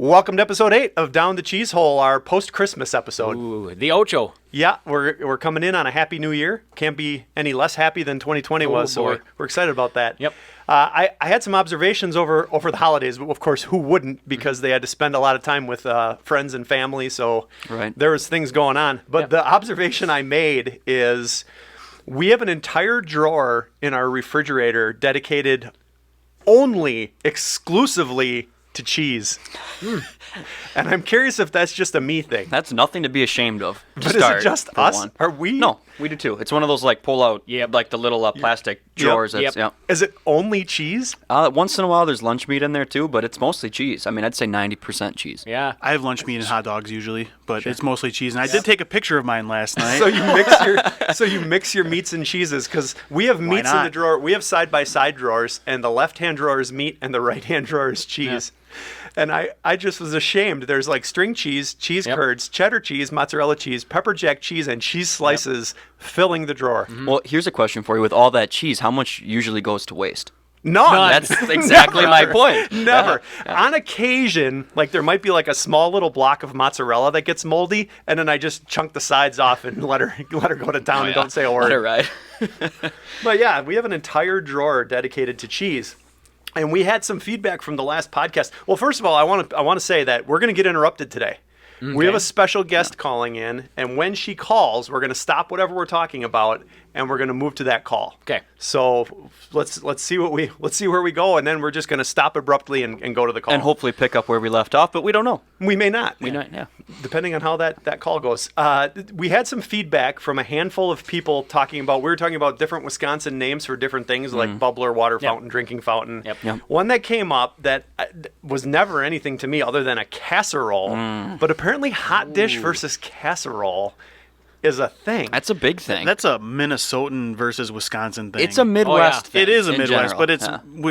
Welcome to episode 8 of Down the Cheezehole, our post-Christmas episode. Ooh, the Ocho. Yeah, we're coming in on a happy new year. Can't be any less happy than 2020 was, so we're excited about that. Yep. I had some observations over the holidays, but of course, who wouldn't? Because they had to spend a lot of time with friends and family, so there was things going on. But the observation I made is we have an entire drawer in our refrigerator dedicated exclusively to cheese. And I'm curious if that's just a me thing. That's nothing to be ashamed of. But is it just us? Are we? No, we do too. It's one of those like pull out, like the little plastic drawers. Yep. Is it only cheese? Once in a while there's lunch meat in there too, but it's mostly cheese. I mean, I'd say 90% cheese. Yeah. I have lunch meat and hot dogs usually, but it's mostly cheese. And I did take a picture of mine last night. So you mix your meats and cheeses, because we have meats in the drawer. We have side-by-side drawers, and the left-hand drawer is meat and the right-hand drawer is cheese. Yeah. And I just was ashamed. There's like string cheese, cheese curds, cheddar cheese, mozzarella cheese, pepper jack cheese, and cheese slices filling the drawer. Mm-hmm. Well, here's a question for you. With all that cheese, how much usually goes to waste? None. That's exactly my point. Never. Yeah. On occasion, like there might be like a small little block of mozzarella that gets moldy, and then I just chunk the sides off and let her go to town and don't say a word. Let her ride. But yeah, we have an entire drawer dedicated to cheese. And we had some feedback from the last podcast. Well, first of all, I want to say that we're going to get interrupted today. Okay. We have a special guest calling in, and when she calls, we're going to stop whatever we're talking about, and we're going to move to that call. Okay. So let's see where we go, and then we're just going to stop abruptly and go to the call. And hopefully pick up where we left off, but we don't know. We may not. We might, yeah. Depending on how that call goes. We had some feedback from a handful of people we were talking about different Wisconsin names for different things, like bubbler, water fountain, drinking fountain. Yep. One that came up that was never anything to me other than a casserole, but apparently hot dish versus casserole is a thing. That's a big thing. That's a Minnesotan versus Wisconsin thing. It's a Midwest thing. It is a general. Midwest, but it's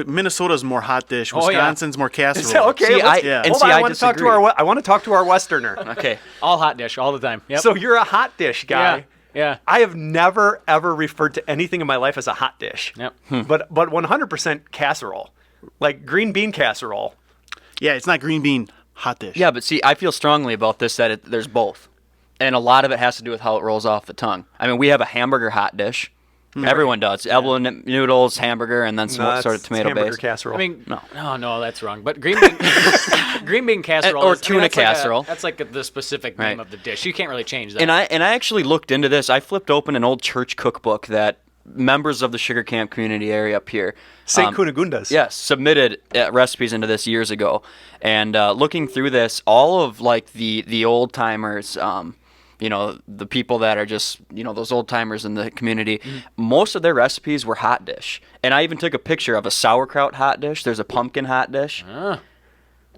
Minnesota's more hot dish. Wisconsin's more casserole. Okay, I want to talk to our Westerner. Okay. All hot dish all the time. Yep. So you're a hot dish guy. Yeah. I have never ever referred to anything in my life as a hot dish. Yep. But 100% casserole. Like green bean casserole. Yeah, it's not green bean hot dish. Yeah, but see, I feel strongly about this that there's both. And a lot of it has to do with how it rolls off the tongue. I mean, we have a hamburger hot dish. Everyone does. Elbow noodles, hamburger, and then some sort of tomato hamburger base. Casserole. I mean, no, that's wrong. But green bean casserole or tuna casserole. That's like the specific name of the dish. You can't really change that. And I actually looked into this. I flipped open an old church cookbook that members of the Sugar Camp community area up here, St. Cunegundas. Yes, submitted recipes into this years ago. And looking through this, all of like the old timers, the people that are just, those old timers in the community, most of their recipes were hot dish. And I even took a picture of a sauerkraut hot dish. There's a pumpkin hot dish.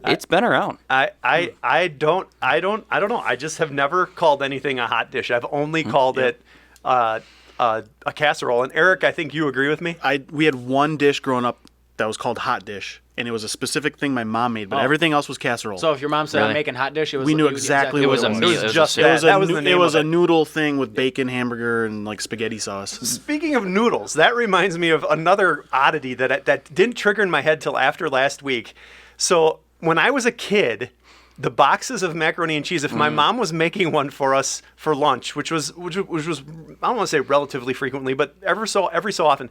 It's been around. I don't know. I just have never called anything a hot dish. I've only called it a casserole. And Eric, I think you agree with me. We had one dish growing up that was called hot dish, and it was a specific thing my mom made, but everything else was casserole. So if your mom said I'm making hot dish, we knew exactly what it was. It was just that. It was a noodle thing with bacon, hamburger, and like spaghetti sauce. Speaking of noodles, that reminds me of another oddity that didn't trigger in my head till after last week. So when I was a kid, the boxes of macaroni and cheese, if my mom was making one for us for lunch, which was I don't want to say relatively frequently, but every so often,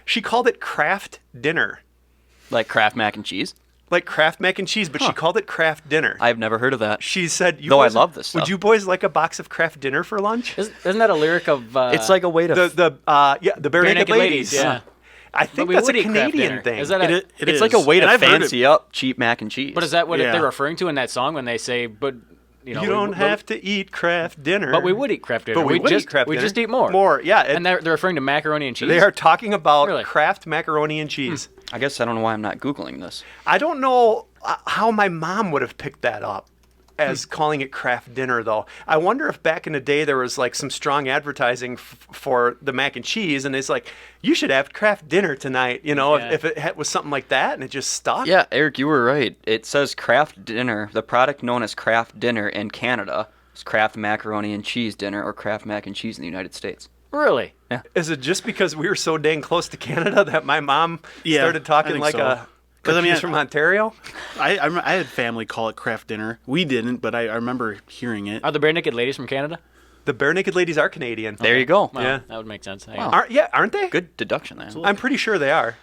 she called it Kraft Dinner. Like Kraft mac and cheese? Like Kraft mac and cheese, but she called it Kraft Dinner. I've never heard of that. She said, I love this stuff. Would you boys like a box of Kraft Dinner for lunch? Isn't that a lyric of... it's like a way to... The Bare Naked Ladies. Yeah. I think that's a Canadian thing. Is that it's like a way to fancy up cheap mac and cheese. But is that what they're referring to in that song when they say, but... You don't have to eat Kraft Dinner. But we would eat Kraft Dinner. But we would eat Kraft Dinner. We just eat more. More, yeah. And they're referring to macaroni and cheese? They are talking about Kraft macaroni and cheese. I guess I don't know why I'm not Googling this. I don't know how my mom would have picked that up as calling it Kraft Dinner, though. I wonder if back in the day there was like some strong advertising for the mac and cheese, and it's like, you should have Kraft Dinner tonight, if it was something like that, and it just stuck. Yeah, Eric, you were right. It says Kraft Dinner. The product known as Kraft Dinner in Canada is Kraft Macaroni and Cheese Dinner or Kraft Mac and Cheese in the United States. Really? Yeah. Is it just because we were so dang close to Canada that my mom started talking like a Because I mean, Cookies from Ontario? I had family call it Kraft Dinner. We didn't, but I remember hearing it. Are the bare naked ladies from Canada? The Bare Naked Ladies are Canadian. There you go. Well, Yeah. that would make sense. Aren't they? Good deduction there. I'm pretty sure they are.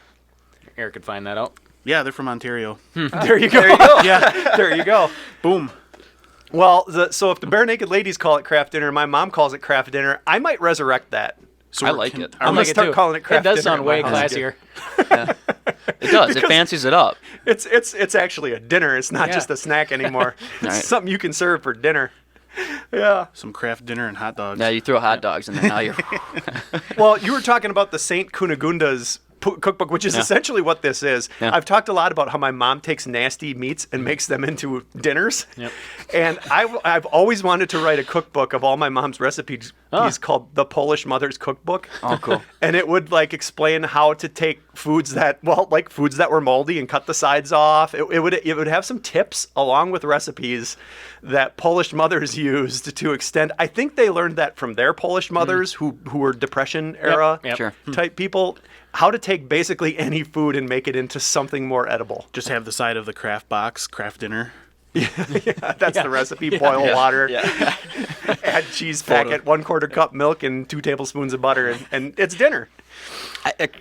Eric could find that out. Yeah, they're from Ontario. There you go. Yeah, There you go. boom. Well, so if the Bare Naked Ladies call it Kraft Dinner, my mom calls it Kraft Dinner, I might resurrect that. So I like it. I'm I gonna like start it too. calling it Kraft It does Dinner sound at my way house. classier. It does. It fancies it up. It's actually a dinner. It's not Yeah. just a snack anymore. It's Right. something you can serve for dinner. Yeah. Some Kraft Dinner and hot dogs. Yeah, you throw hot dogs in there. Now you're. Well, you were talking about the Saint Cunegunda's cookbook, which is essentially what this is. Yeah. I've talked a lot about how my mom takes nasty meats and makes them into dinners. Yep. And I've always wanted to write a cookbook of all my mom's recipes called The Polish Mother's Cookbook. Oh, cool. And it would like explain how to take foods that were moldy and cut the sides off. It would have some tips along with recipes that Polish mothers used to extend. I think they learned that from their Polish mothers who were Depression era Yep. Sure. type people. How to take basically any food and make it into something more edible. Just have the side of the Kraft box, Kraft Dinner. That's the recipe. Boil water, Yeah. add cheese packet, 1/4 cup milk, and 2 tablespoons of butter, and it's dinner.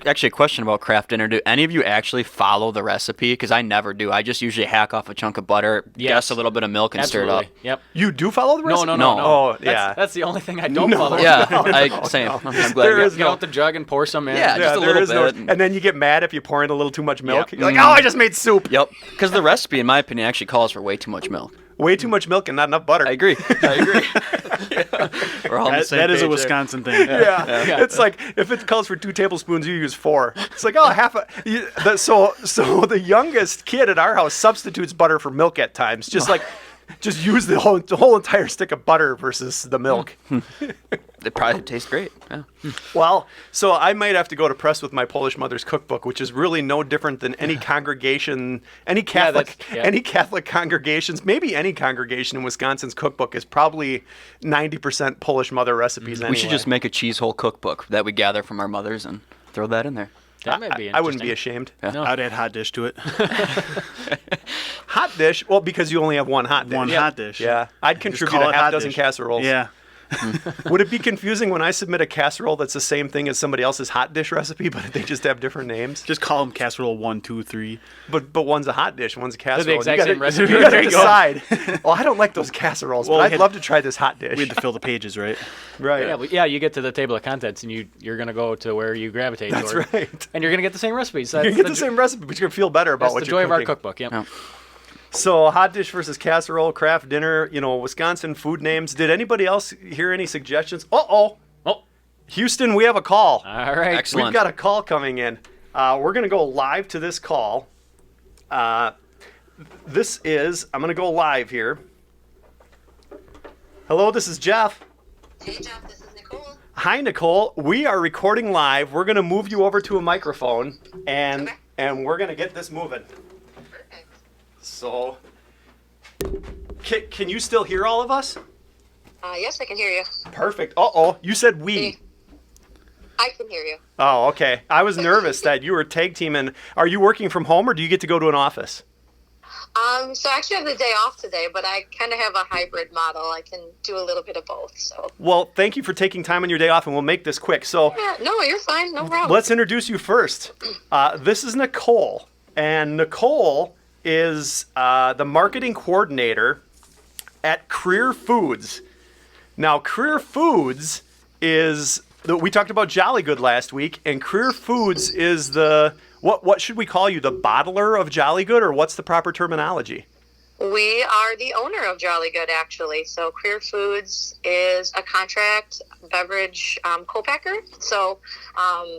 Actually, a question about Kraft Dinner. Do any of you actually follow the recipe? Because I never do. I just usually hack off a chunk of butter, Yes. guess a little bit of milk, and stir it up. Absolutely. Yep. You do follow the No, recipe? no, No. no, no. Oh, That's, yeah. That's the only thing I don't No. follow. Yeah, same. I'm glad. There you- is Get out the jug and pour some in. Yeah, just a there little is no- bit. and then you get mad if you pour in a little too much milk. Yep. You're like, oh, I just made soup. Yep. Because the recipe, in my opinion, actually calls for way too much milk. Way too much milk and not enough butter. I agree. I agree. We're all on the same That is a page there. Wisconsin thing. Yeah. It's like if it calls for 2 tablespoons, you use 4. It's like, oh, so the youngest kid at our house substitutes butter for milk at times. Just use the whole entire stick of butter versus the milk. It probably tastes great. Yeah. Well, so I might have to go to press with my Polish mother's cookbook, which is really no different than any congregation, any Catholic congregations, maybe any congregation in Wisconsin's cookbook is probably 90% Polish mother recipes anyway. We should just make a Cheezehole cookbook that we gather from our mothers and throw that in there. That might be I wouldn't be interesting. ashamed. I'd add hot dish to it. Hot dish, well, because you only have one hot dish. One hot dish. Yeah, I'd Just contribute call a it half hot dozen dish. casseroles. Yeah. Would it be confusing when I submit a casserole that's the same thing as somebody else's hot dish recipe, but they just have different names? Just call them casserole 1, 2, 3. But one's a hot dish, one's a casserole. the exact You gotta- same recipe. You gotta There you go. decide. Well, I don't like those casseroles, Well, but we I'd had- love to try this hot dish. We had to fill the pages, right? Right. Yeah, you get to the table of contents and you're gonna go to where you gravitate That's toward. right. And you're gonna get the same recipes. You That's can get the same recipe, but you're gonna feel better about That's what the you're joy of our cooking. cookbook. Yep. Yeah. So, hot dish versus casserole, Kraft Dinner, Wisconsin food names. Did anybody else hear any suggestions? Uh-oh. Oh, Houston, we have a call. all right. Excellent. We've got a call coming in. We're going to go live to this call. I'm going to go live here. Hello, this is Jeff. Hey Jeff, this is Nicole. Hi, Nicole. We are recording live. We're going to move you over to a microphone, and we're going to get this moving. Perfect. So, can you still hear all of us? Yes, I can hear you. Perfect. Uh-oh, you said we. Hey. I can hear you. Oh, okay. I was nervous that you were tag teaming. Are you working from home, or do you get to go to an office? So I actually have the day off today, but I kind of have a hybrid model. I can do a little bit of both. So Well, thank you for taking time on your day off, and we'll make this quick. So yeah, no, you're fine. No problem. let's introduce you first. This is Nicole, and Nicole is the marketing coordinator at Career Foods. Now, Career Foods is we talked about Jolly Good last week, and Career Foods is the what should we call you? The bottler of Jolly Good, or what's the proper terminology? We are the owner of Jolly Good, actually. So Career Foods is a contract beverage co-packer. So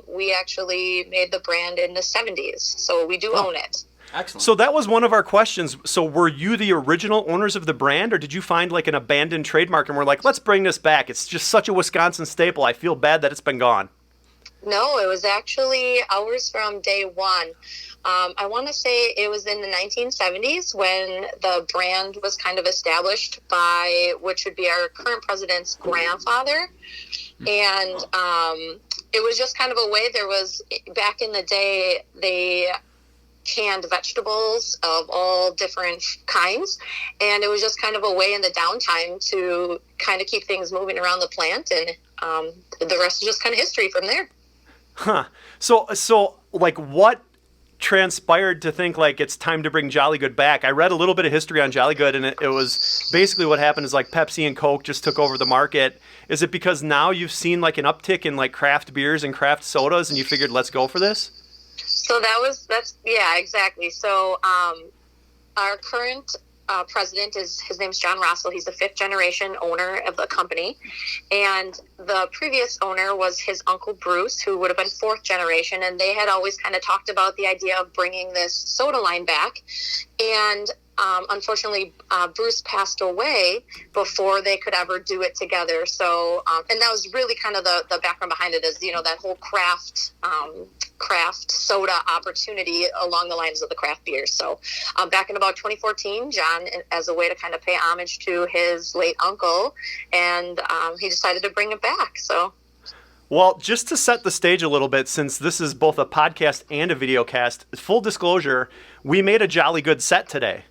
we actually made the brand in the 70s. So we do own it. Excellent. So that was one of our questions. So were you the original owners of the brand, or did you find like an abandoned trademark and we're like, let's bring this back? It's just such a Wisconsin staple. I feel bad that it's been gone. No, it was actually ours from day one. I want to say it was in the 1970s when the brand was kind of established by, which would be our current president's grandfather. And it was just kind of a way, there was, back in the day, they canned vegetables of all different kinds. And it was just kind of a way in the downtime to kind of keep things moving around the plant. And the rest is just kind of history from there. Huh. So like what transpired to think like it's time to bring Jolly Good back? I read a little bit of history on Jolly Good, and it was basically what happened is like Pepsi and Coke just took over the market. Is it because now you've seen like an uptick in like craft beers and craft sodas and you figured let's go for this? So yeah, exactly. So our current president his name's John Rossell. He's the 5th generation owner of the company, and the previous owner was his uncle Bruce, who would have been 4th generation, and they had always kind of talked about the idea of bringing this soda line back. And unfortunately, Bruce passed away before they could ever do it together. So, and that was really kind of the background behind it is, that whole craft soda opportunity along the lines of the craft beers. So back in about 2014, John, as a way to kind of pay homage to his late uncle, and he decided to bring it back. So. Well, just to set the stage a little bit, since this is both a podcast and a video cast, full disclosure, we made a Jolly Good set today.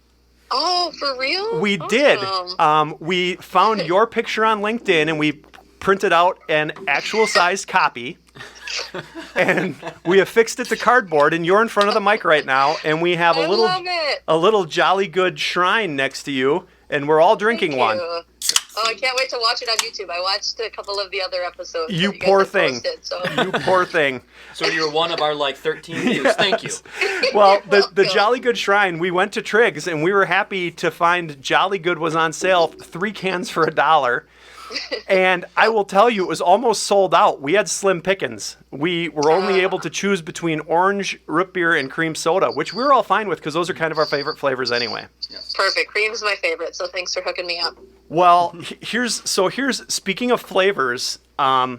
Oh, for real? We Awesome. did. We found your picture on LinkedIn and we printed out an actual sized copy. And we affixed it to cardboard, and you're in front of the mic right now, and we have I love it. a little Jolly Good shrine next to you, and we're all drinking Thank one. you. Oh, I can't wait to watch it on YouTube. I watched a couple of the other episodes. You that guys poor have thing. posted, so. You poor thing. So you're one of our like 13 views. Thank you. Well, the welcome. Jolly Good Shrine, we went to Triggs, and we were happy to find Jolly Good was on sale, 3 cans for $1. And I will tell you, it was almost sold out. We had slim pickings. We were only able to choose between orange, root beer, and cream soda, which we were all fine with because those are kind of our favorite flavors anyway. Perfect. Cream's my favorite, so thanks for hooking me up. Well, here's speaking of flavors. I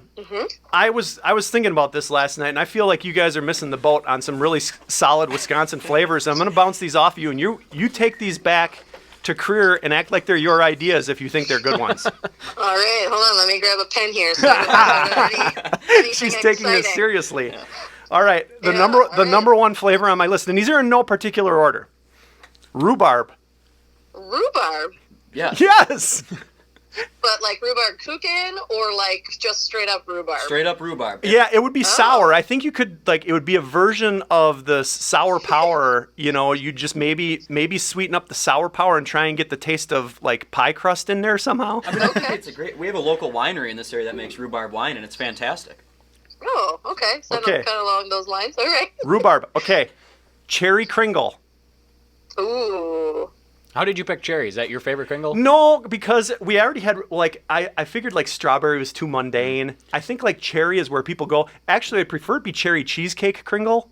was thinking about this last night, and I feel like you guys are missing the boat on some really solid Wisconsin flavors. I'm going to bounce these off you, and you take these back to Career and act like they're your ideas if you think they're good ones. All right, hold on. Let me grab a pen here. So anything She's taking this exciting. seriously. All right, the Yeah, number one flavor on my list, and these are in no particular order. Rhubarb. Rhubarb, Yeah. Yes. but like rhubarb kuchen or like just straight up rhubarb? Straight up rhubarb. Yeah, it would be sour. I think you could it would be a version of the sour power. You just maybe sweeten up the sour power and try and get the taste of like pie crust in there somehow. I mean, I think it's we have a local winery in this area that makes rhubarb wine, and it's fantastic. Oh, okay. So Okay. kind of along those lines. All right. Rhubarb. Okay. Cherry Kringle. Ooh. How did you pick cherry? Is that your favorite Kringle? No, because we already had I figured like strawberry was too mundane. I think like cherry is where people go. Actually, I'd prefer it be cherry cheesecake Kringle.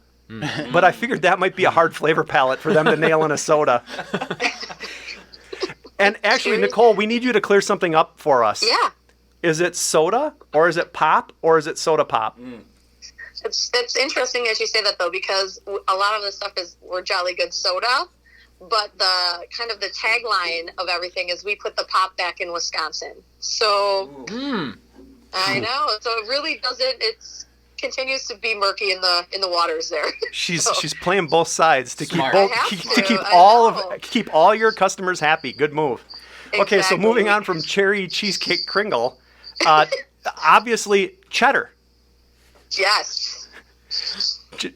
But I figured that might be a hard flavor palette for them to nail in a soda. And actually, Nicole, we need you to clear something up for us. Yeah. Is it soda, or is it pop, or is it soda pop? It's interesting as you say that though, because a lot of the stuff we're Jolly Good soda, but the kind of the tagline of everything is we put the pop back in Wisconsin. So I know. So it really doesn't. It continues to be murky in the waters there. She's playing both sides to Smart. keep both I have to keep to, I all know. of keep all your customers happy. Good move. Okay, so Exactly. moving on from cherry cheesecake Kringle, obviously cheddar. Yes.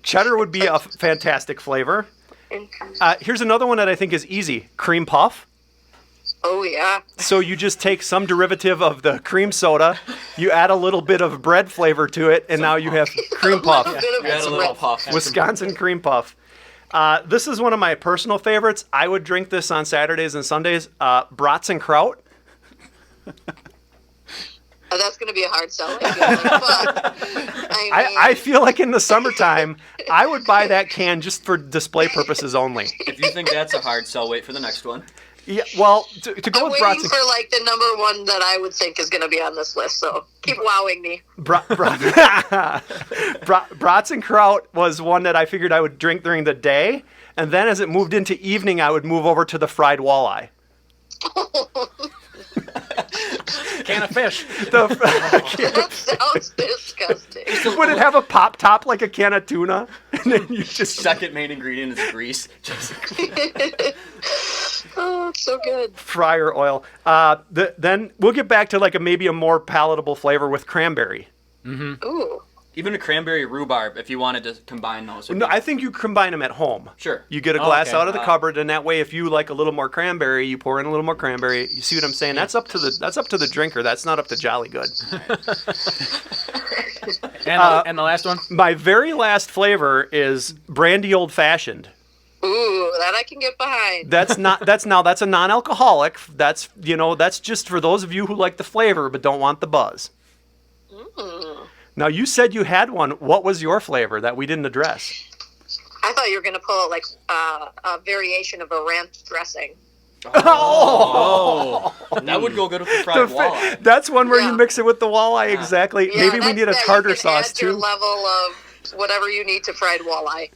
Cheddar would be a fantastic flavor. Here's another one that I think is easy: cream puff. Oh yeah. So you just take some derivative of the cream soda, you add a little bit of bread flavor to it, and now you have cream puff. A little bit of Add a little puff. Wisconsin cream puff. This is one of my personal favorites. I would drink this on Saturdays and Sundays. Brats and Kraut. That's going to be a hard sell. But I feel like in the summertime, I would buy that can just for display purposes only. If you think that's a hard sell, wait for the next one. Yeah, well, to go I'm with brats waiting and for like the number one that I would think is going to be on this list. So keep wowing me. Brats and Kraut was one that I figured I would drink during the day, and then as it moved into evening, I would move over to the fried walleye. Can of fish. That sounds disgusting. Would it have a pop top like a can of tuna? And then you just Second main ingredient is grease. Just Oh, it's so good. fryer oil. Then we'll get back to like maybe a more palatable flavor with cranberry. Ooh. even a cranberry rhubarb if you wanted to combine those. No, I think you combine them at home. Sure. You get a glass okay. out of the cupboard, and that way, if you like a little more cranberry, you pour in a little more cranberry. You see what I'm saying? That's up to the drinker. That's not up to Jolly Good. And the last one? My very last flavor is brandy old fashioned. Ooh, that I can get behind. That's a non-alcoholic. That's just for those of you who like the flavor but don't want the buzz. Now you said you had one. What was your flavor that we didn't address? I thought you were going to pull like a variation of a ranch dressing. Oh, that would go good with the fried walleye. That's one where Yeah. you mix it with the walleye. Exactly. Yeah, Maybe we need a tartar sauce add your too. level of whatever you need to fried walleye.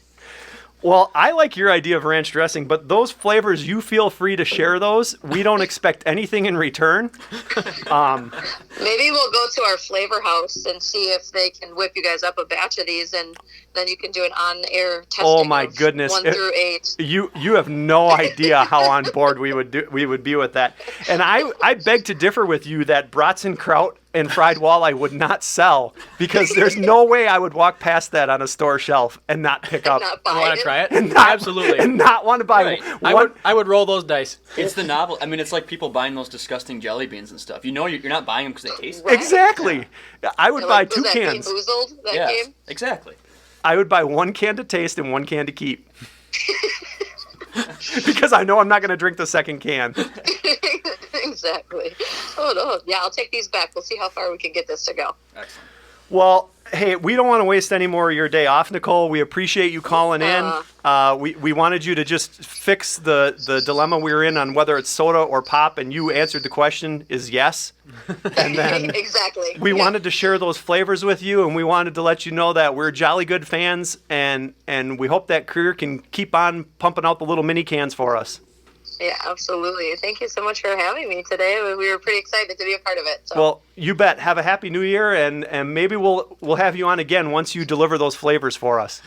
Well, I like your idea of ranch dressing, but those flavors, you feel free to share those. We don't expect anything in return. Maybe we'll go to our flavor house and see if they can whip you guys up a batch of these, and then you can do an on-air testing. Oh my of goodness! 1 through 8. You have no idea how on board we would be with that. And I beg to differ with you that brats and kraut and fried walleye would not sell, because there's no way I would walk past that on a store shelf and not pick up Not You buy want it. to try it? and not, Absolutely. and not want to buy Right. one. I would roll those dice. It's the novel. I mean, it's like people buying those disgusting jelly beans and stuff. You know, you're not buying them because they taste good. Exactly. I would buy Like, was 2 that cans. Bean Boozled, that Yeah, game? exactly. I would buy 1 can to taste and 1 can to keep. Because I know I'm not going to drink the second can. Exactly. Oh, no. Yeah, I'll take these back. We'll see how far we can get this to go. Excellent. Well, hey, we don't want to waste any more of your day off, Nicole. We appreciate you calling in. We wanted you to just fix the dilemma we were in on whether it's soda or pop, and you answered the question is yes. And then Exactly. we Yeah. wanted to share those flavors with you, and we wanted to let you know that we're Jolly Good fans, and we hope that career can keep on pumping out the little mini cans for us. Yeah, absolutely. Thank you so much for having me today. We were pretty excited to be a part of it. So. Well, you bet. Have a happy New Year, and maybe we'll have you on again once you deliver those flavors for us.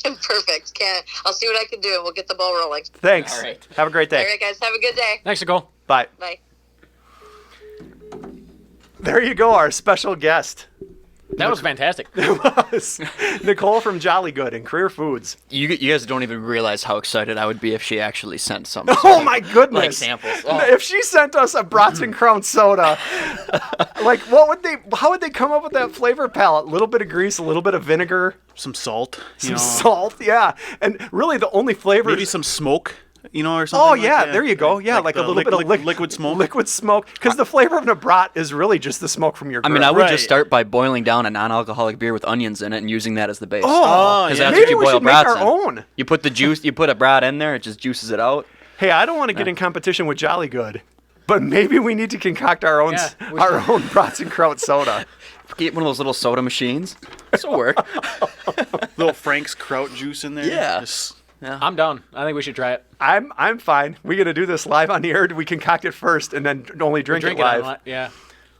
Perfect. I'll see what I can do, and we'll get the ball rolling. Thanks. All right. Have a great All day. right, guys. Have a good day. Thanks, Nicole. Bye. Bye. There you go, our special guest. That was fantastic. Nicole from Jolly Good and Career Foods. You guys don't even realize how excited I would be if she actually sent some. Oh my goodness! Like samples. Oh. If she sent us a Brats and Crown soda, like how would they come up with that flavor palette? A little bit of grease, a little bit of vinegar, Some salt, some salt, yeah, and really the only flavor. maybe some smoke, or something. Oh like yeah, that. there you go. Yeah, like a the little bit of liquid smoke. Liquid smoke, because the flavor of a brat is really just the smoke from your I grill. mean, I would Right. just start by boiling down a non-alcoholic beer with onions in it and using that as the base. Oh, because yeah. that's maybe what you we boil should make brats our in. own. You put the juice, you put a brat in there, it just juices it out. Hey, I don't want to get in competition with Jolly Good, but maybe we need to concoct our own Yeah, we own Brats and Kraut soda. Get one of those little soda machines. This'll work. Little Frank's kraut juice in there. Yeah. Just- I'm down. I think we should try it. I'm fine. We're gonna do this live on the air. We concoct it first and then only drink it live. on yeah.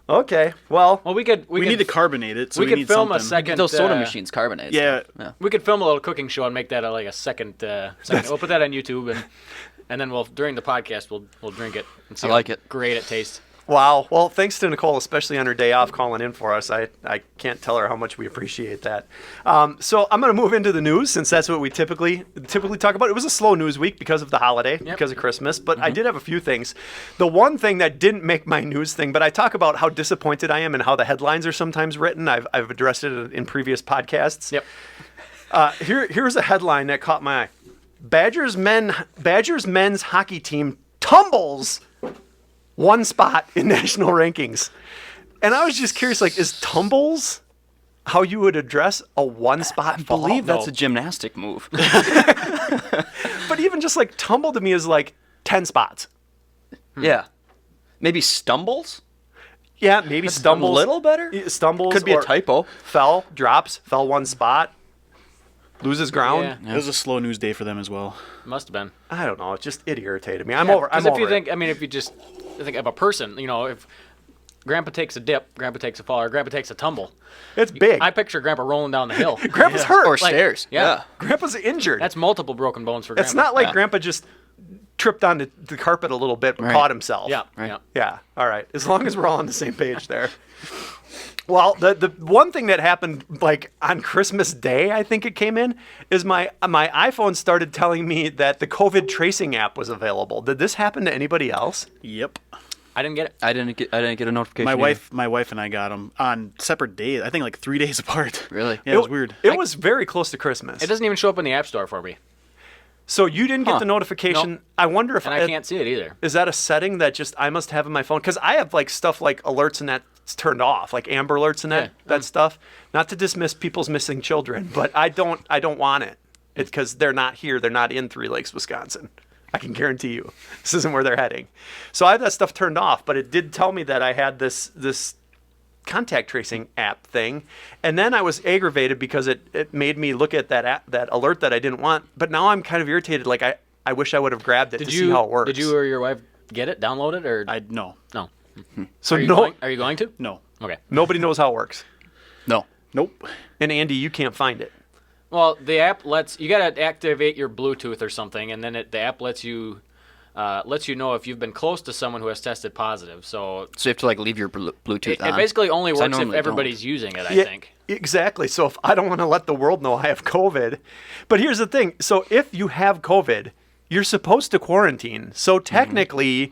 Okay. Well, Well, we could. we could, need to carbonate it. So we we could need film something. a second. Those soda machines carbonate. Yeah. We could film a little cooking show and make that like a second. We'll put that on YouTube and then during the podcast we'll drink it and see I like how it. great it tastes. wow. Well, thanks to Nicole, especially on her day off, calling in for us. I can't tell her how much we appreciate that. So I'm gonna move into the news since that's what we typically talk about. It was a slow news week because of the holiday, because of Christmas, but I did have a few things. The one thing that didn't make my news thing, but I talk about how disappointed I am and how the headlines are sometimes written. I've addressed it in previous podcasts. Yep. Here's a headline that caught my eye. Badgers men's hockey team tumbles 1 spot in national rankings. And I was just curious, like, is tumbles how you would address a 1 spot fall? I believe that's No. a gymnastic move. But even just like tumble to me is like 10 spots. Yeah. Maybe stumbles? Yeah, maybe stumbles. A little better? Stumbles. Could be a or typo. Fell 1 spot. Loses ground. Yeah. It was a slow news day for them as well. Must have been. I don't know. It irritated me. I'm over. I'm Because if over you it. think, if you just think of a person, if Grandpa takes a dip, Grandpa takes a fall, or Grandpa takes a tumble. It's big. I picture Grandpa rolling down the hill. Grandpa's hurt. Or stairs. Yeah. Grandpa's injured. That's multiple broken bones for Grandpa. It's not like Yeah. Grandpa just tripped on the carpet a little bit, but caught himself. Yeah. Right. Yeah. Yeah. All right. As long as we're all on the same page there. Well, the one thing that happened like on Christmas Day, I think it came in, is my iPhone started telling me that the COVID tracing app was available. Did this happen to anybody else? Yep. I didn't get it. I didn't get a notification. My wife and I got them on separate days. I think like 3 days apart. Really? Yeah, it was weird. It was very close to Christmas. It doesn't even show up in the App Store for me, So you didn't get Huh. the notification. Nope. I wonder if and I can't see it either. Is that a setting that just I must have in my phone? Because I have like stuff like alerts and that's turned off, like Amber Alerts and that stuff. Not to dismiss people's missing children, but I don't want it. It's because they're not here. They're not in Three Lakes, Wisconsin. I can guarantee you, this isn't where they're heading. So I have that stuff turned off, but it did tell me that I had this contact tracing app thing, and then I was aggravated because it made me look at that alert that I didn't want. But now I'm kind of irritated. Like I wish I would have grabbed it to see how it works. Did you or your wife get it, download it, or No. no? So Are you no, going, are you going to? No. Okay. nobody knows how it works. No. Nope. And Andy, you can't find it. Well, the app you gotta activate your Bluetooth or something, and then the app lets you know if you've been close to someone who has tested positive. So So you have to like leave your Bluetooth on. it basically only 'Cause I works if normally everybody's using it. I Yeah, think. exactly. So if I don't want to let the world know I have COVID, but here's the thing. So if you have COVID, you're supposed to quarantine. So technically,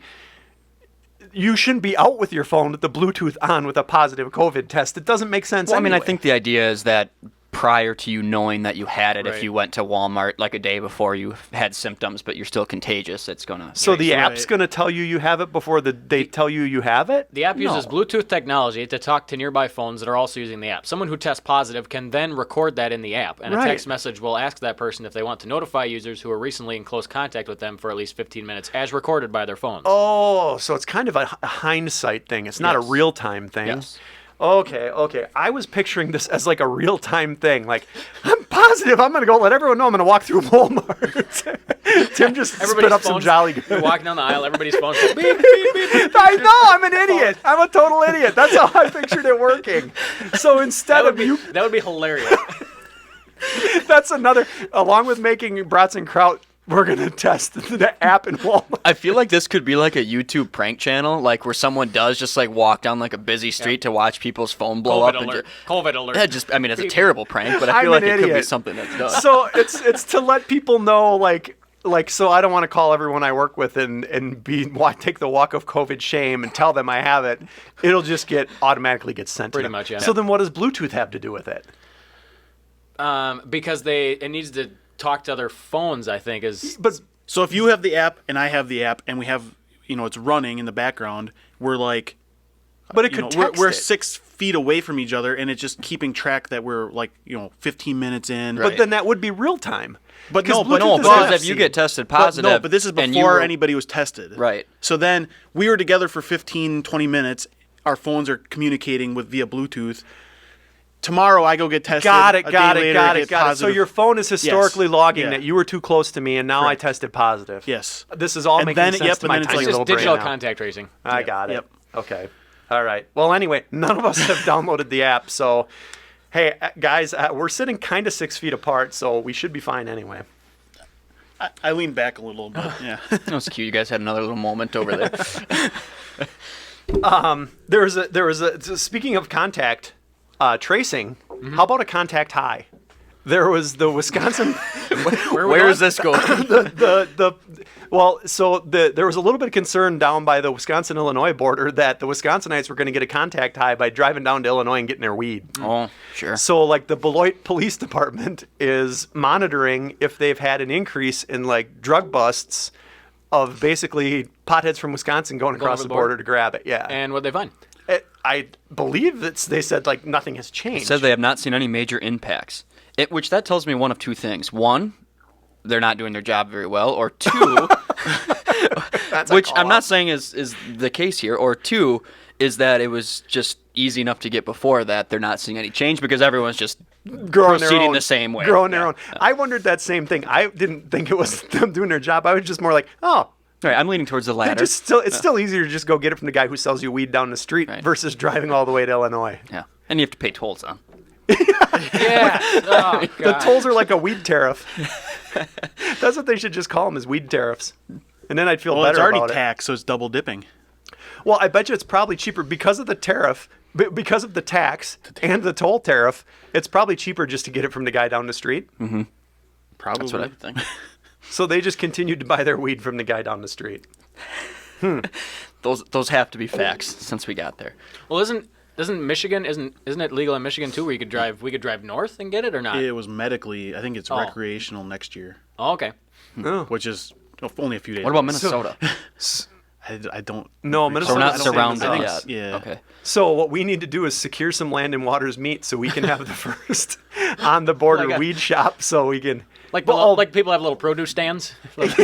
you shouldn't be out with your phone with the Bluetooth on with a positive COVID test. It doesn't make sense. Well, I mean, I anyway. think the idea is that prior to you knowing that you had it, Right. if you went to Walmart like a day before you had symptoms, but you're still contagious, it's gonna. So the Right. app's going to tell you have it before they tell you have it? The app uses No. Bluetooth technology to talk to nearby phones that are also using the app. Someone who tests positive can then record that in the app, and Right. a text message will ask that person if they want to notify users who are recently in close contact with them for at least 15 minutes, as recorded by their phones. Oh, so it's kind of a hindsight thing. It's not a Yes. real-time thing. Yes. Okay. I was picturing this as like a real-time thing. Like, I'm positive I'm going to go let everyone know I'm going to walk through Walmart. Tim just spit up some phones- Jolly You're Good. walking down the aisle, everybody's phones go beep, beep, beep, beep. I know, I'm an idiot. I'm a total idiot. That's how I pictured it working. So instead of you, That would be hilarious. that's another, along with making brats and kraut, we're going to test the app in Walmart. I feel like this could be like a YouTube prank channel, like where someone does just like walk down like a busy street to watch people's phone blow COVID up. And alert. COVID alert. I mean, it's a terrible prank, but I feel I'm like an it could be idiot. something that's done. So it's to let people know, like so I don't want to call everyone I work with and take the walk of COVID shame and tell them I have it. It'll just automatically get sent Pretty to them. much, yeah. So then what does Bluetooth have to do with it? Because it needs to talk to other phones, I think, is... But So if you have the app and I have the app and we have, it's running in the background, we're like, it you could know, text we're it. 6 feet away from each other, and it's just keeping track that we're like 15 minutes in. But then that would be real time. But Because no, but Bluetooth is because NFC. if you get tested But positive, but this is and you before were- anybody was tested. Right. So then we were together for 15, 20 minutes. Our phones are communicating via Bluetooth. Tomorrow I go get tested. Got it. A day later, I get So positive. your phone is historically logging Yeah. that you were too close to me, and now I Correct. tested positive. Yes. This is all And making then- sense yep, to and my then it's tiny like It's little just brain digital now. contact tracing. I Yep. got it. Yep. Okay. All right. Well, anyway, none of us have downloaded the app, so hey, guys, we're sitting kind of 6 feet apart, so we should be fine anyway. I leaned back a little, but yeah. That was cute. You guys had another little moment over there. There was a speaking of contact tracing. How about a contact high? There was the Wisconsin. Where is this going? There was a little bit of concern down by the Wisconsin-Illinois border that the Wisconsinites were going to get a contact high by driving down to Illinois and getting their weed. Oh, sure. So, like, the Beloit Police Department is monitoring if they've had an increase in, like, drug busts of basically potheads from Wisconsin going across over the the border border? to grab it. Yeah. And what'd they find? I believe that they said, like, nothing has changed. Said they have not seen any major impacts. Which that tells me one of two things. One, they're not doing their job very well. Or two, That's a which call I'm not out. saying is the case here. Or two, is that it was just easy enough to get before that. They're not seeing any change because everyone's just growing their proceeding own, the same way. Growing their Yeah. own. I wondered that same thing. I didn't think it was them doing their job. I was just more like, oh, All right, I'm leaning towards the latter. It's still easier to just go get it from the guy who sells you weed down the street Right. versus driving all the way to Illinois. Yeah, and you have to pay tolls on. Yeah. Oh, The God. tolls are like a weed tariff. That's what they should just call them, is weed tariffs. And then I'd feel Well, better it's already about it. taxed, so it's double dipping. Well, I bet you it's probably cheaper because of the tariff, because of the tax and the toll tariff. It's probably cheaper just to get it from the guy down the street. Probably. That's what I think. So they just continued to buy their weed from the guy down the street. Those have to be facts since we got there. Well, isn't Michigan isn't it legal in Michigan too? Where we could drive north and get it or not? It was medically. I think it's recreational next year, Oh, okay. Oh. which is only a few days. What about Minnesota? I don't. No, recall. Minnesota- So we're not I don't think surrounded so. yet. Yeah. Okay. So what we need to do is secure some land and waters meet so we can have the first on the border Like a- weed shop so we can Like Well, like people have little produce stands, like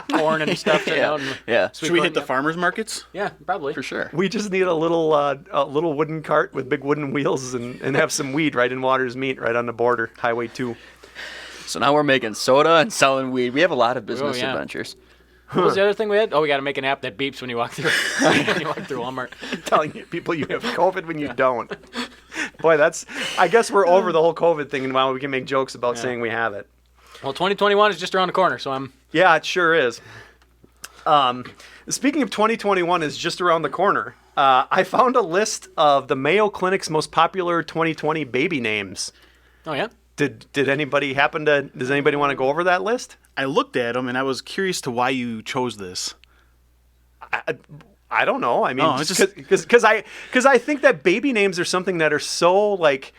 corn and stuff. sitting out and Yeah, sweet Should we corn, hit the yeah. farmers markets? Yeah, probably. for sure. we just need a little wooden cart with big wooden wheels and have some weed right in Waters Meat right on the border, Highway 2. So now we're making soda and selling weed. We have a lot of business yeah. adventures. What was the other thing we had? Oh, we got to make an app that beeps when you walk through. when you walk through Walmart. Telling you people you have COVID when you don't. Boy, I guess we're over the whole COVID thing and now we can make jokes about saying we have it. Well, 2021 is just around the corner, so I'm. Yeah, it sure is. Speaking of 2021 is just around the corner. I found a list of the Mayo Clinic's most popular 2020 baby names. Oh yeah. Does anybody want to go over that list? I looked at them and I was curious to why you chose this. I don't know. I mean, Oh, it's because I think that baby names are something that are so like,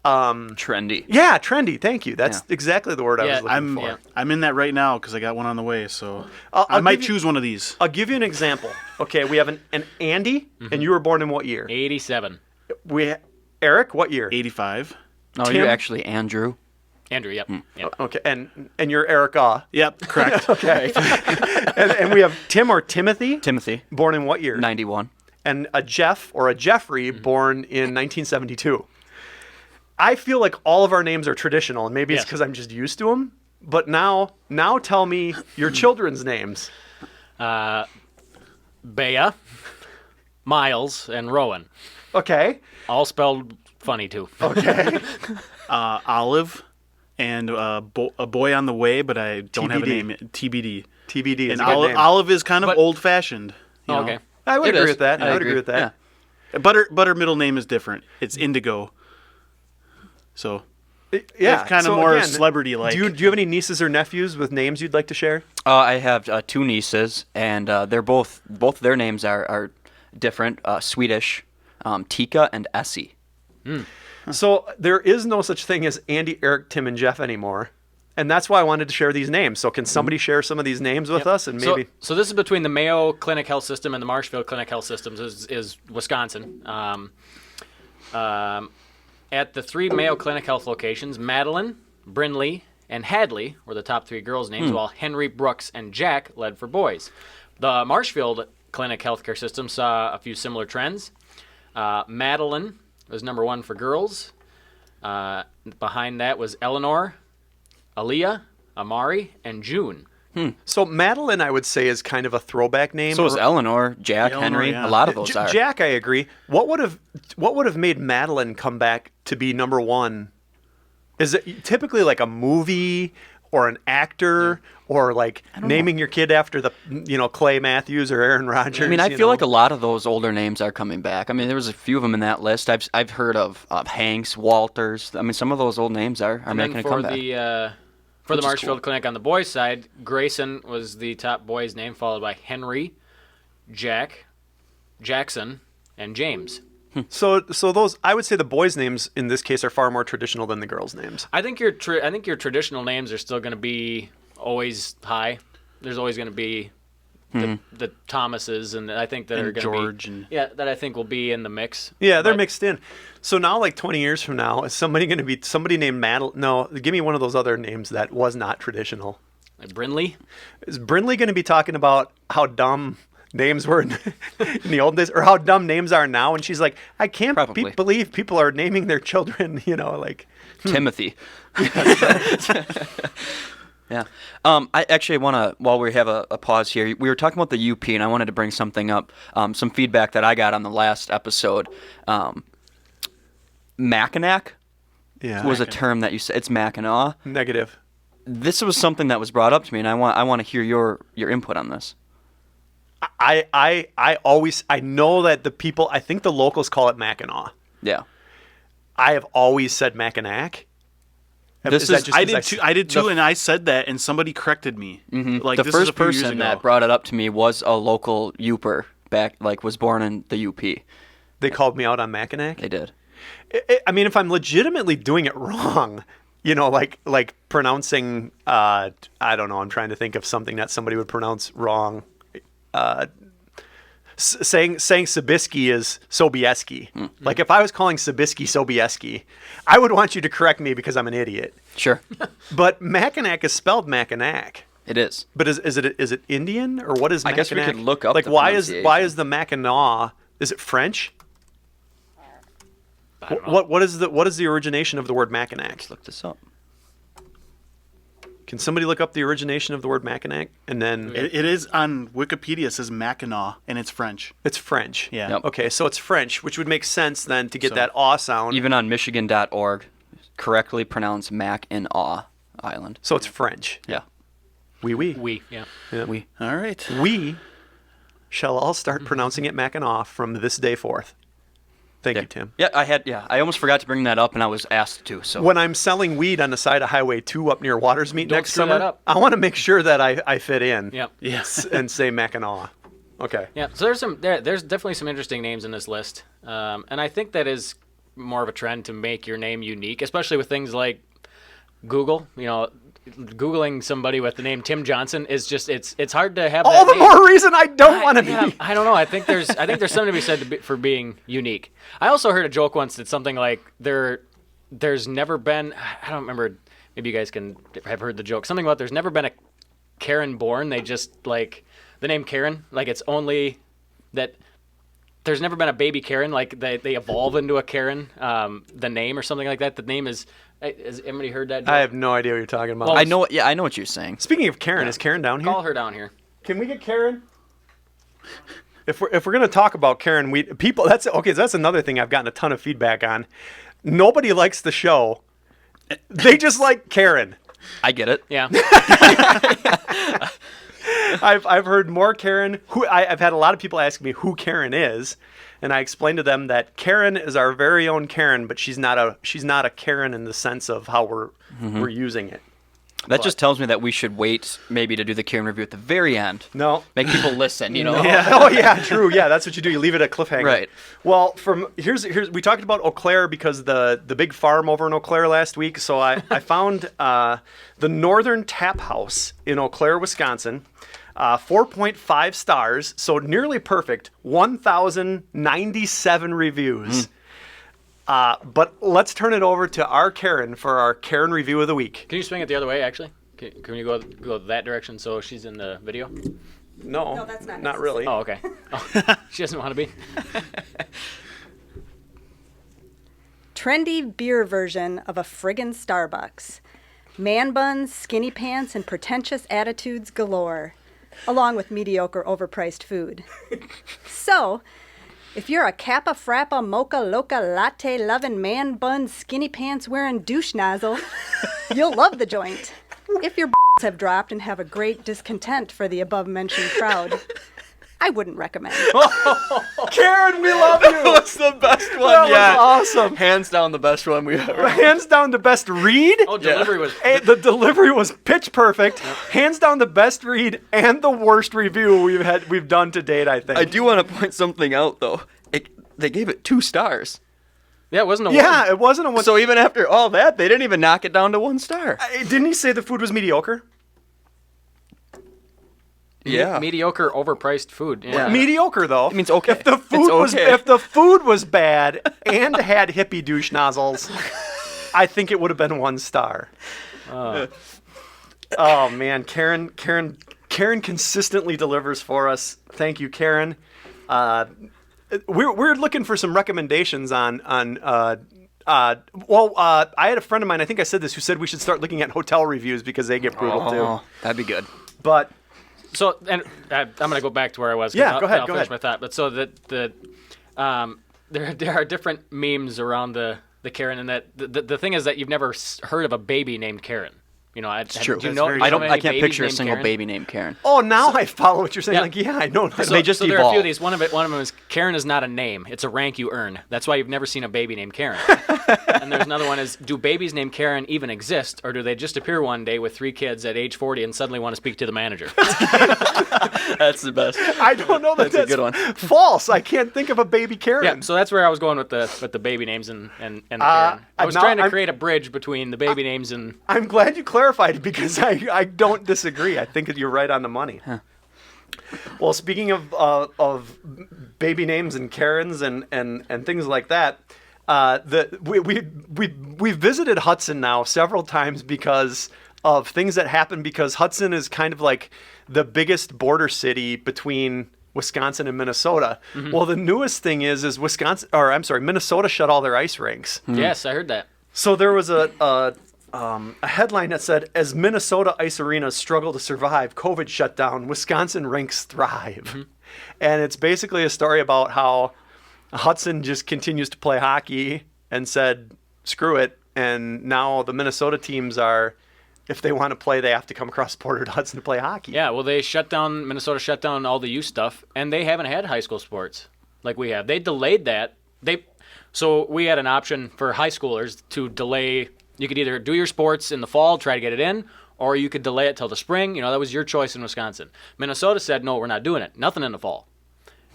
Trendy. yeah, trendy. Thank you. That's Yeah. exactly the word I Yeah, was looking for. yeah. I'm in that right now because I got one on the way, so I'll I might give you- choose one of these. I'll give you an example. Okay, we have an Andy, and you were born in what year? 87. Eric, what year? 85. No, Tim? you're actually Andrew. Andrew, yep. Yep. Okay, and you're Erica. Yep, correct. Okay, and we have Tim or Timothy, Timothy, born in what year? 91. And a Jeff or a Jeffrey, born in 1972. I feel like all of our names are traditional, and maybe it's Yes. because I'm just used to them. But now tell me your children's names. Bea, Miles, and Rowan. Okay. All spelled funny too. Okay. Olive and a boy on the way, but I don't have a TBD. name. TBD. TBD is And a good name. Olive is kind of But- old-fashioned. You know? Okay. I would It agree is. with that. I would agree with that. Yeah. But her middle name is different. It's Indigo. So Yeah. it's kind of so more again, celebrity-like. Do you have any nieces or nephews with names you'd like to share? I have two nieces, and they're both their names are different. Swedish, Tika and Essie. So there is no such thing as Andy, Eric, Tim, and Jeff anymore. And that's why I wanted to share these names. So can somebody share some of these names with us? And maybe So this is between the Mayo Clinic Health System and the Marshfield Clinic Health Systems is Wisconsin. At the 3 Mayo Clinic Health locations, Madeline, Brinley, and Hadley were the top 3 girls' names, while Henry, Brooks, and Jack led for boys. The Marshfield Clinic Healthcare System saw a few similar trends. Madeline was number 1 for girls. Behind that was Eleanor, Aaliyah, Amari, and June. So Madeline, I would say, is kind of a throwback name. So is Eleanor, Jack, Eleanor, Henry. yeah. A lot of those are. Jack, I agree. What would have made Madeline come back to be number 1? Is it typically like a movie or an actor or like naming your kid after the Clay Matthews or Aaron Rodgers? I mean, I feel like a lot of those older names are coming back. I mean, there was a few of them in that list. I've heard of Hanks, Walters. I mean, some of those old names are And making then a comeback. For the Which is Marshfield cool. Clinic on the boys' side, Grayson was the top boy's name, followed by Henry, Jack, Jackson, and James. So those, I would say the boys' names in this case are far more traditional than the girls' names. I think your traditional names are still going to be always high. There's always going to be the Thomases, and I think that And are going George to be and- that I think will be in the mix. Yeah, they're But mixed in. So now, like 20 years from now, is somebody going to be somebody named Madeline? No, give me one of those other names that was not traditional. Like Brinley, Is Brinley going to be talking about how dumb names were in the old days, or how dumb names are now? And she's like, I can't Probably. believe people are naming their children, like. Timothy. Yeah. I actually want to, while we have a pause here, we were talking about the UP, and I wanted to bring something up, some feedback that I got on the last episode. Mackinac was a term that you said. It's Mackinac. Negative. This was something that was brought up to me, and I want to hear your input on this. I know that I think the locals call it Mackinac. Yeah. I have always said Mackinac. I did too, and I said that, and somebody corrected me. Like The this first is a few years person ago. that brought it up to me was a local Youper was born in the UP. They called me out on Mackinac. They did. I mean, if I'm legitimately doing it wrong, like pronouncing, I don't know. I'm trying to think of something that somebody would pronounce wrong. Saying Sobieski is Sobieski. Like if I was calling Sobieski Sobieski, I would want you to correct me because I'm an idiot. Sure. But Mackinac is spelled Mackinac. It is. But is it Indian or what is I Mackinac? guess we could look up like the why is pronunciation. the Mackinac? Is it French? I don't know. What is the origination of the word Mackinac? Let's look this up. Can somebody look up the origination of the word Mackinac? And then It is on Wikipedia. It says Mackinac, and it's French. it's French. Yeah. Yep. Okay, so it's French, which would make sense then to get So- that aw sound. Even on Michigan.org, correctly pronounced Mackinac Island. So it's French. Yeah. We, yeah. We. All right. We shall all start pronouncing it Mackinac from this day forth. Thank you, Tim. Yeah, I almost forgot to bring that up, and I was asked to. So When I'm selling weed on the side of Highway 2 up near Watersmeet Don't next screw summer, that up. I want to make sure that I fit in. Yep. Yes. And say Mackinac. Okay. Yeah, so there's definitely some interesting names in this list, and I think that is more of a trend to make your name unique, especially with things like Google. Googling somebody with the name Tim Johnson is just it's hard to have. All that the name. more reason I don't want to be. Yeah, I don't know. I think there's something to be said for being unique. I also heard a joke once that something like there's never been. I don't remember. Maybe you guys can have heard the joke. Something about there's never been a Karen born. They just like the name Karen. Like it's only that there's never been a baby Karen. Like they evolve into a Karen. The name or something like that. The name is. Has anybody heard that joke? I have no idea what you're talking about. Well, I know. Yeah, I know what you're saying. Speaking of Karen, is Karen down here? Call her down here. Can we get Karen? If we're gonna talk about Karen, that's another thing I've gotten a ton of feedback on. Nobody likes the show. They just like Karen. I get it. Yeah. I've heard more Karen. I've had a lot of people ask me who Karen is, and I explained to them that Karen is our very own Karen, but she's not a Karen in the sense of how we're using it. That just tells me that we should wait maybe to do the Karen review at the very end. No. Make people listen, Yeah. Oh yeah, true. Yeah, that's what you do. You leave it at cliffhanger. Right. Well, here's we talked about Eau Claire because the big farm over in Eau Claire last week. So I found the Northern Tap House in Eau Claire, Wisconsin. 4.5 stars, so nearly perfect. 1,097 reviews. But let's turn it over to our Karen for our Karen review of the week. Can you swing it the other way, actually? Can you go that direction so she's in the video? No, that's not not really. Oh, okay. Oh, she doesn't want to be. Trendy beer version of a friggin' Starbucks. Man buns, skinny pants, and pretentious attitudes galore, along with mediocre overpriced food. So, if you're a Kappa Frappa Mocha Loca Latte loving man bun skinny pants wearing douche nozzle, you'll love the joint. If your have dropped and have a great discontent for the above mentioned crowd, I wouldn't recommend. Karen, we love you. That was the best one That yet. was awesome. Hands down the best one we've ever. Hands down the best read. Oh, delivery was. The delivery was pitch perfect. Hands down the best read and the worst review we've done to date, I think. I do want to point something out though. They gave it 2 stars. Yeah, it wasn't a Yeah, one. it wasn't a one. So even after all that, they didn't even knock it down to 1 star. Didn't he say the food was mediocre? Yeah. Mediocre, overpriced food. Yeah. Mediocre though. It means okay. If the food It's okay. if the food was bad and had hippie douche nozzles, I think it would have been 1 star. Oh man, Karen consistently delivers for us. Thank you, Karen. We're looking for some recommendations on I had a friend of mine, I think I said this, who said we should start looking at hotel reviews because they get brutal too. That'd be good. But So, and I'm going to go back to where I was. 'Cause Yeah, I'll, go ahead, I'll go finish ahead. my thought. But so there are different memes around the Karen, and that the thing is that you've never heard of a baby named Karen. You know, It's true. Do you know, very I do you know don't. any I can't babies picture a named single Karen? baby named Karen. now I follow what you're saying. Yeah. Like, yeah, I know. So, They just so there are a few of evolve. these. One of them is Karen is not a name; it's a rank you earn. That's why you've never seen a baby named Karen. And there's another one: is do babies named Karen even exist, or do they just appear one day with 3 kids at age 40 and suddenly want to speak to the manager? That's the best. I don't know that That's a good one. false. I can't think of a baby Karen. Yeah, so that's where I was going with the baby names and the Karen. I was now trying to I'm- create a bridge between the baby names and I'm glad you clarified because I don't disagree. I think that you're right on the money. Well, speaking of baby names and Karens and things like that, we visited Hudson now several times because of things that happen, because Hudson is kind of like the biggest border city between Wisconsin and Minnesota. Well, the newest thing is Minnesota shut all their ice rinks. yes, I heard that. So there was a headline that said, as Minnesota ice arenas struggle to survive COVID shutdown, Wisconsin rinks thrive. And it's basically a story about how Hudson just continues to play hockey and said, screw it. And now the Minnesota teams are, if they want to play, they have to come across the border to Hudson to play hockey. Yeah, well, Minnesota shut down all the youth stuff, and they haven't had high school sports like we have. They delayed that. So we had an option for high schoolers to delay. You could either do your sports in the fall, try to get it in, or you could delay it till the spring. You know, that was your choice in Wisconsin. Minnesota said, no, we're not doing it. Nothing in the fall.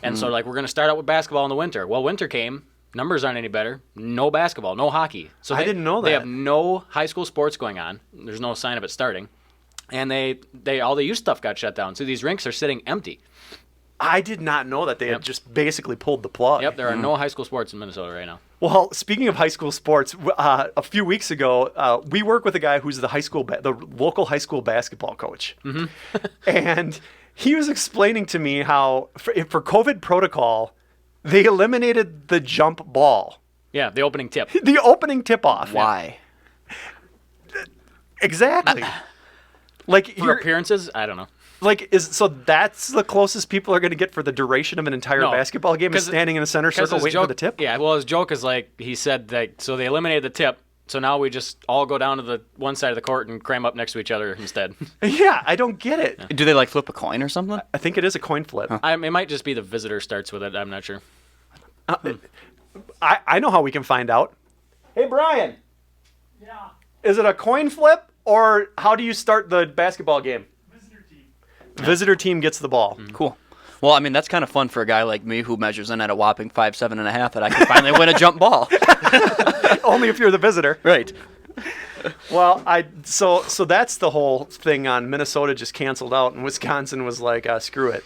And so, we're going to start out with basketball in the winter. Well, winter came. Numbers aren't any better. No basketball, no hockey. So I didn't know that. They have no high school sports going on. There's no sign of it starting. And they all the youth stuff got shut down. So these rinks are sitting empty. I did not know that they had just basically pulled the plug. Yep, there are no high school sports in Minnesota right now. Well, speaking of high school sports, a few weeks ago, we work with a guy who's the local high school basketball coach, and he was explaining to me how for COVID protocol, they eliminated the jump ball, Yeah, the opening tip. the opening tip-off. Why? Exactly. Like For appearances, I don't know. so that's the closest people are going to get for the duration of an entire No, basketball game is 'cause- standing in a center 'Cause circle his waiting for joke- the tip. Yeah, well, his joke is like, he said that, so they eliminated the tip, so now we just all go down to the one side of the court and cram up next to each other instead. Yeah, I don't get it. Do they like flip a coin or something? I think it is a coin flip. It might just be the visitor starts with it, I'm not sure. I know how we can find out. Hey, Brian. Yeah. Is it a coin flip, or how do you start the basketball game? Visitor team gets the ball. Cool. Well, I mean, that's kind of fun for a guy like me who measures in at a whopping 5'7.5" that I can finally win a jump ball. Only if you're the visitor. Right. Well, so that's the whole thing on Minnesota just canceled out, and Wisconsin was like, screw it.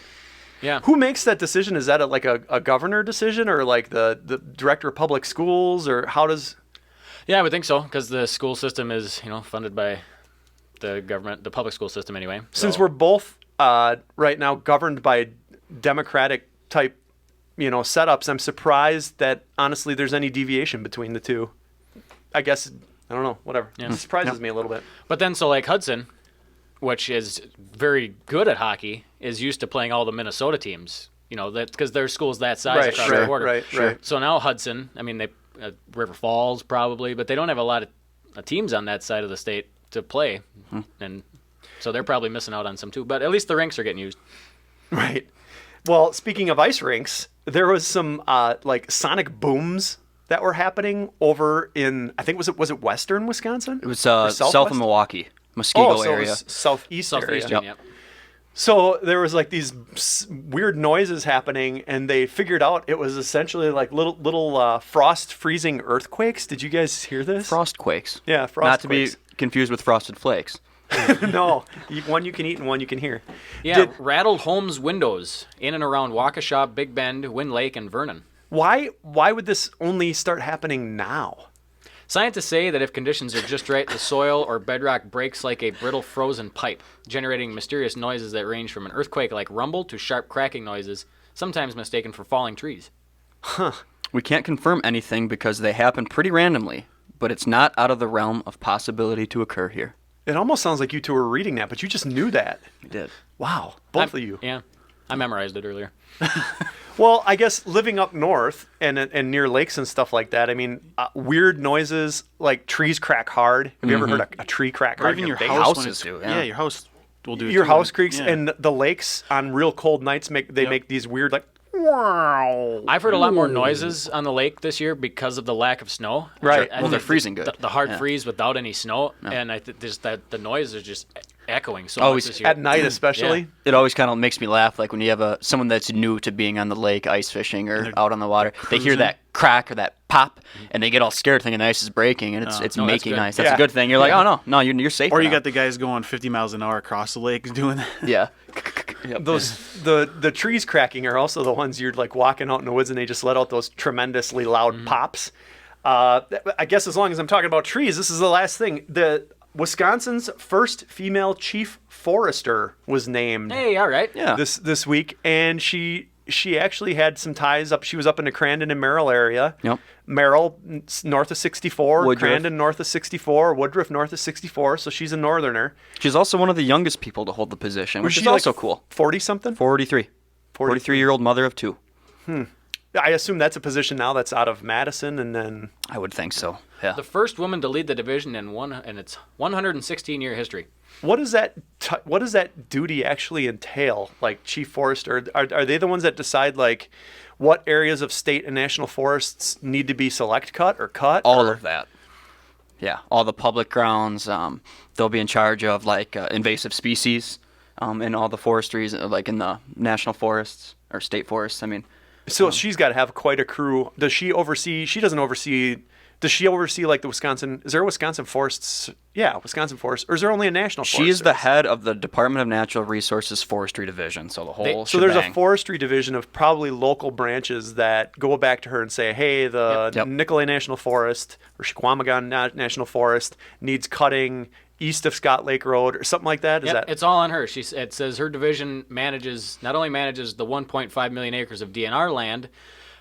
Yeah. Who makes that decision? Is that a governor decision, or like the director of public schools, or how does? Yeah, I would think so, because the school system is, funded by the government, the public school system anyway. Since So- we're both right now governed by Democratic type, setups, I'm surprised that honestly there's any deviation between the two. I guess I don't know. Whatever. It surprises me a little bit. But then, so like Hudson, which is very good at hockey, is used to playing all the Minnesota teams. That because their school's that size across the border. Right. So now Hudson, I mean, they River Falls probably, but they don't have a lot of teams on that side of the state to play, and so they're probably missing out on some too. But at least the rinks are getting used. Right. Well, speaking of ice rinks, there was some like sonic booms that were happening over in, I think was it western Wisconsin? It was Or south southwest? of Milwaukee, Muskego so it area. was southeast area. Southeastern, yep. So there was like these weird noises happening, and they figured out it was essentially like little frost freezing earthquakes. Did you guys hear this? Frost quakes. Yeah, frost Not to be quakes. confused with frosted flakes. No, one you can eat and one you can hear. Yeah, rattled homes' windows in and around Waukesha, Big Bend, Wind Lake, and Vernon. Why would this only start happening now? Scientists say that if conditions are just right, the soil or bedrock breaks like a brittle frozen pipe, generating mysterious noises that range from an earthquake-like rumble to sharp cracking noises, sometimes mistaken for falling trees. We can't confirm anything because they happen pretty randomly, but it's not out of the realm of possibility to occur here. It almost sounds like you two were reading that, but you just knew that. We did. Wow, both of you. Yeah, I memorized it earlier. Well, I guess living up north and near lakes and stuff like that, I mean, weird noises like trees crack hard. Have you ever heard a tree crack Or hard? even your base? house when houses it's, do, yeah. yeah. Your house will do it Your too. house creaks, Yeah. and the lakes on real cold nights make these weird like. Wow. I've heard a lot more noises on the lake this year because of the lack of snow. Right. I Well, they're think freezing good. The hard Yeah. freeze without any snow, and I think just that the noise is just echoing so Always much this year. At night, especially. Yeah. It always kind of makes me laugh, like when you have someone that's new to being on the lake, ice fishing, or out on the water. They hear that crack or that pop, and they get all scared thinking the ice is breaking, and it's No, that's making good. ice. That's Yeah. a good thing. You're like, oh, no, you're safe. Or you now. got the guys going 50 miles an hour across the lake doing that. Yeah. Yep. Those the trees cracking are also the ones you're like walking out in the woods and they just let out those tremendously loud pops. I guess as long as I'm talking about trees, this is the last thing. The Wisconsin's first female chief forester was named Hey, all right. Yeah. this week, and she actually had some ties up. She was up in the Crandon and Merrill area. Yep. Merrill north of 64, Woodruff. Crandon north of 64, Woodruff north of 64. So she's a northerner. She's also one of the youngest people to hold the position, which She is also cool. 40 something. 43. 43-year-old mother of two. I assume that's a position now that's out of Madison, and then I would think so. Yeah. The first woman to lead the division in its 116-year history. what does that duty actually entail? Like chief forester, are they the ones that decide like what areas of state and national forests need to be select cut or cut? All or- of that. Yeah, all the public grounds. They'll be in charge of like invasive species in all the forestries, like in the national forests or state forests. I mean, So she's got to have quite a crew. Does she oversee? She doesn't oversee. Does she oversee like the Wisconsin? Is there a Wisconsin forests? Yeah, Wisconsin forests. Or is there only a national forest? she is the Service? head of the Department of Natural Resources Forestry Division. So the whole So there's a shebang. forestry division of probably local branches that go back to her and say, hey, the Yep. Nicolay National Forest or Chequamegon National Forest needs cutting east of Scott Lake Road or something like that. Is Yep, that it's all on her. It says her division not only manages the 1.5 million acres of DNR land,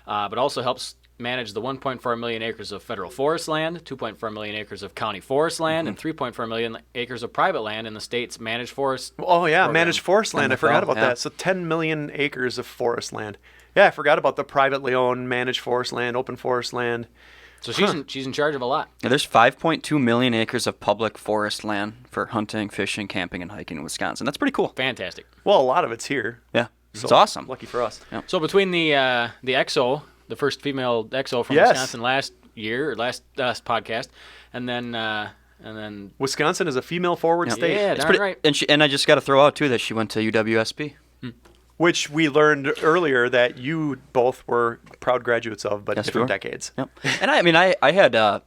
but also helps manage the 1.4 million acres of federal forest land, 2.4 million acres of county forest land, and 3.4 million acres of private land in the state's managed forest. Oh yeah, program. managed forest land. I forgot about yeah. that. So 10 million acres of forest land. Yeah, I forgot about the privately owned managed forest land, open forest land. So she's in charge of a lot. Yeah, there's 5.2 million acres of public forest land for hunting, fishing, camping, and hiking in Wisconsin. That's pretty cool. Fantastic. Well, a lot of it's here. Yeah, it's awesome. Lucky for us. So between the EXO, the first female EXO from Yes. Wisconsin last podcast, and then Wisconsin is a female forward state, yeah, It's darn pretty, right. and I just got to throw out too that she went to UWSP. which we learned earlier that you both were proud graduates of, but Yes, we different were. decades. Yep. And I had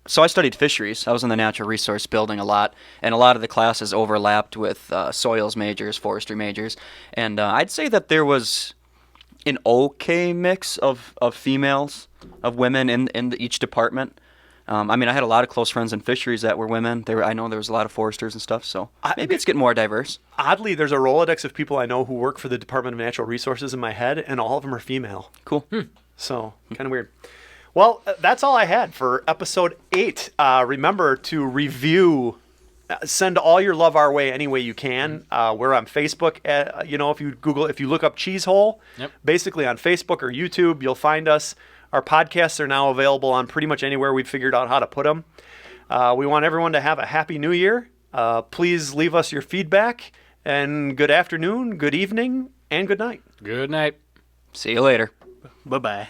so I studied fisheries. I was in the natural resource building a lot, and a lot of the classes overlapped with soils majors, forestry majors, and I'd say that there was an okay mix of females, of women in each department. I mean, I had a lot of close friends in fisheries that were women. I know there was a lot of foresters and stuff, so maybe it's getting more diverse. Oddly, there's a Rolodex of people I know who work for the Department of Natural Resources in my head, and all of them are female. Cool. So, kind of weird. Well, that's all I had for episode 8. Remember to review, send all your love our way any way you can. We're on Facebook. If you look up Cheezehole, Yep. basically on Facebook or YouTube, you'll find us. Our podcasts are now available on pretty much anywhere we've figured out how to put them. We want everyone to have a happy new year. Please leave us your feedback, and good afternoon, good evening, and good night. Good night. See you later. Bye-bye.